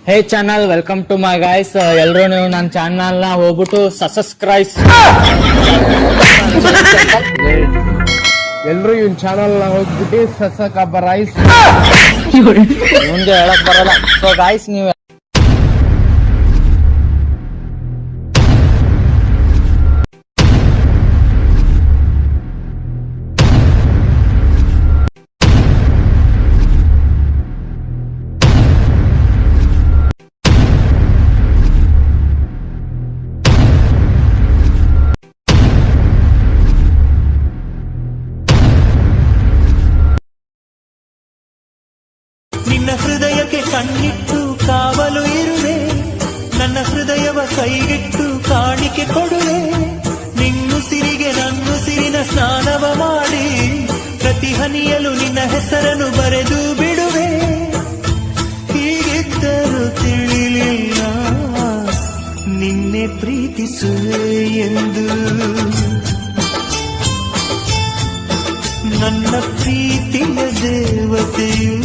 Hey channel, welcome to my guys. ಎಲ್ಲರೂ ನೀವು ನನ್ನ ಚಾನಲ್ ನ ಹೋಗ್ಬಿಟ್ಟು ಸಬ್ಸ್ಕ್ರೈಬ್. ಎಲ್ರು ಇವನ್ ಚಾನಲ್ ನ ಹೋಗ್ಬಿಟ್ಟು ಸಬ್ಸ್ಕ್ರೈಬ್. ಮುಂದೆ ಹೇಳಕ್ ಬರಲ್ಲ. ಸೊ ಗೈಸ್, ನೀವು ನಿನ್ನ ಹೃದಯಕ್ಕೆ ಕಣ್ಣಿಟ್ಟು ಕಾವಲು ಇರುವೆ, ನನ್ನ ಹೃದಯವ ಕೈಗಿಟ್ಟು ಕಾಣಿಕೆ ಕೊಡುವೆ. ನಿನ್ನುಸಿರಿಗೆ ನನ್ನುಸಿರಿನ ಸ್ನಾನವ ಮಾಡಿ ಪ್ರತಿ ಹನಿಯಲು ನಿನ್ನ ಹೆಸರನ್ನು ಬರೆದು ಬಿಡುವೆ. ಹೀಗಿದ್ದರೂ ತಿಳಿಲಿಲ್ಲ ನಿನ್ನೆ ಪ್ರೀತಿಸುವೆ ಎಂದು. ನನ್ನ ಪ್ರೀತಿಯ ದೇವತೆಯು